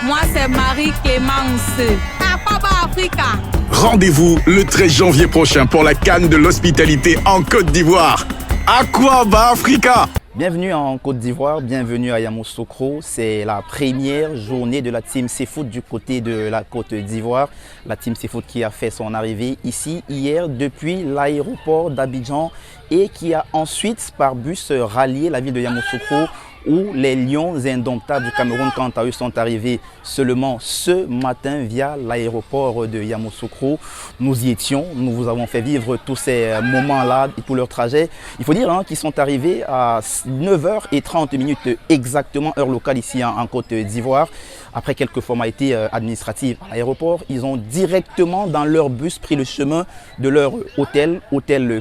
Moi, c'est Marie-Clémence. Aquaba Africa. Rendez-vous le 13 janvier prochain pour la CAN de l'hospitalité en Côte d'Ivoire. Aquaba Africa. Bienvenue en Côte d'Ivoire, bienvenue à Yamoussoukro. C'est la première journée de la Team Seafood du côté de la Côte d'Ivoire. La Team Seafood qui a fait son arrivée ici hier depuis l'aéroport d'Abidjan et qui a ensuite par bus rallié la ville de Yamoussoukro où les Lions indomptables du Cameroun, quant à eux, sont arrivés seulement ce matin via l'aéroport de Yamoussoukro. Nous y étions, nous vous avons fait vivre tous ces moments-là et tout leur trajet. Il faut dire qu'ils sont arrivés à 9h30 exactement, heure locale ici en Côte d'Ivoire. Après quelques formalités administratives à l'aéroport, ils ont directement dans leur bus pris le chemin de leur hôtel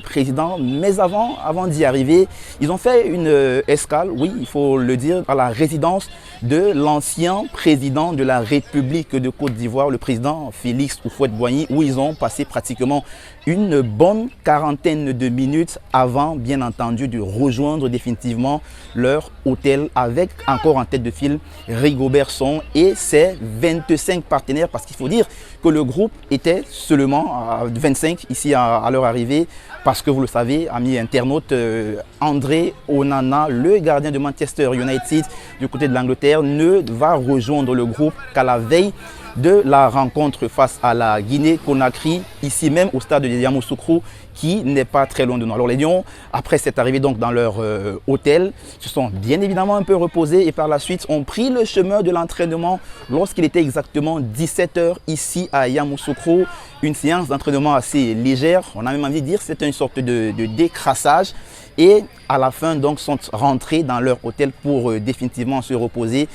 président. Mais avant d'y arriver, ils ont fait une escale, oui, il faut le dire, à la résidence de l'ancien président de la République de Côte d'Ivoire, le président Félix Houphouët-Boigny, où ils ont passé pratiquement une bonne quarantaine de minutes avant, bien entendu, de rejoindre définitivement leur hôtel avec encore en tête de file Rigobert Song et ses 25 partenaires, parce qu'il faut dire que le groupe était seulement à 25 ici à leur arrivée, parce que vous le savez, amis internautes, André Onana, le gardien de Manchester United du côté de l'Angleterre, ne va rejoindre le groupe qu'à la veille de la rencontre face à la Guinée-Conakry, ici même au stade de Yamoussoukro, qui n'est pas très loin de nous. Alors les Lions, après cette arrivée donc dans leur hôtel, se sont bien évidemment un peu reposés et par la suite ont pris le chemin de l'entraînement lorsqu'il était exactement 17h ici à Yamoussoukro. Une séance d'entraînement assez légère, on a même envie de dire que c'était une sorte de décrassage. Et à la fin donc sont rentrés dans leur hôtel pour définitivement se reposer.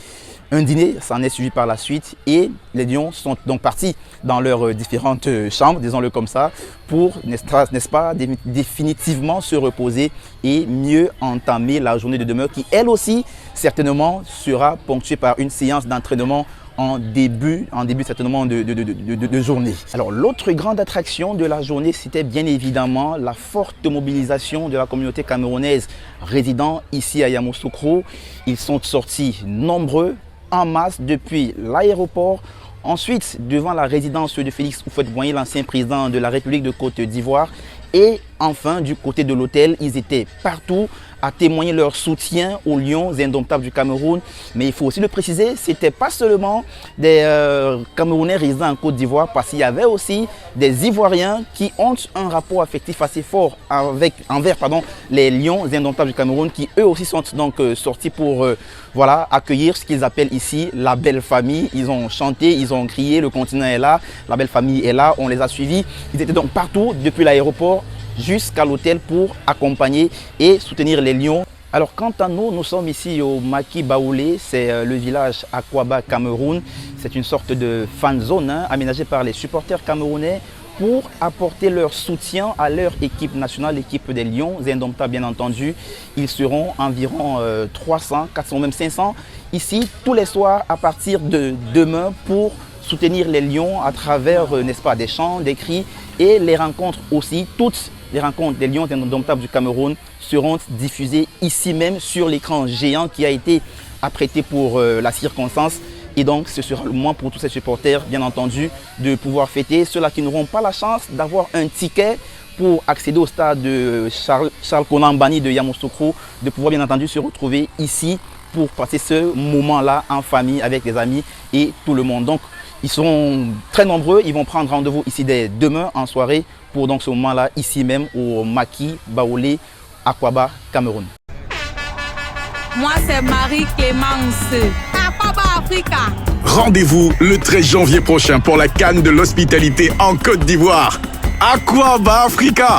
Un dîner s'en est suivi par la suite et les Lions sont donc partis dans leurs différentes chambres, disons-le comme ça, pour, n'est-ce pas, définitivement se reposer et mieux entamer la journée de demain qui, elle aussi, certainement sera ponctuée par une séance d'entraînement en début certainement de journée. Alors l'autre grande attraction de la journée, c'était bien évidemment la forte mobilisation de la communauté camerounaise résidant ici à Yamoussoukro. Ils sont sortis nombreux, en masse depuis l'aéroport, ensuite devant la résidence de Félix Houphouët-Boigny, l'ancien président de la République de Côte d'Ivoire, et enfin du côté de l'hôtel, ils étaient partout à témoigner leur soutien aux Lions indomptables du Cameroun. Mais il faut aussi le préciser, ce n'était pas seulement des Camerounais résidant en Côte d'Ivoire, parce qu'il y avait aussi des Ivoiriens qui ont un rapport affectif assez fort envers les Lions indomptables du Cameroun, qui eux aussi sont donc sortis pour accueillir ce qu'ils appellent ici la belle famille. Ils ont chanté, ils ont crié, le continent est là, la belle famille est là, on les a suivis. Ils étaient donc partout depuis l'aéroport jusqu'à l'hôtel pour accompagner et soutenir les Lions. Alors quant à nous, nous sommes ici au Maki Baoulé, c'est le village Aquaba Cameroun. C'est une sorte de fan zone aménagée par les supporters camerounais pour apporter leur soutien à leur équipe nationale, l'équipe des Lions indomptables bien entendu. Ils seront environ 300, 400, même 500 ici tous les soirs à partir de demain pour soutenir les Lions à travers, n'est-ce pas, des chants, des cris et les rencontres aussi. Toutes les rencontres des Lions indomptables du Cameroun seront diffusées ici même sur l'écran géant qui a été apprêté pour la circonstance. Et donc, ce sera le moment pour tous ces supporters, bien entendu, de pouvoir fêter. Ceux-là qui n'auront pas la chance d'avoir un ticket pour accéder au stade de Charles Konan Banny de Yamoussoukro, de pouvoir bien entendu se retrouver ici pour passer ce moment-là en famille avec les amis et tout le monde. Donc, ils sont très nombreux, ils vont prendre rendez-vous ici dès demain en soirée pour donc ce moment-là ici même au Maki Baoulé, Aquaba, Cameroun. Moi, c'est Marie-Clémence. Aquaba Africa. Rendez-vous le 13 janvier prochain pour la CAN de l'hospitalité en Côte d'Ivoire. Aquaba Africa.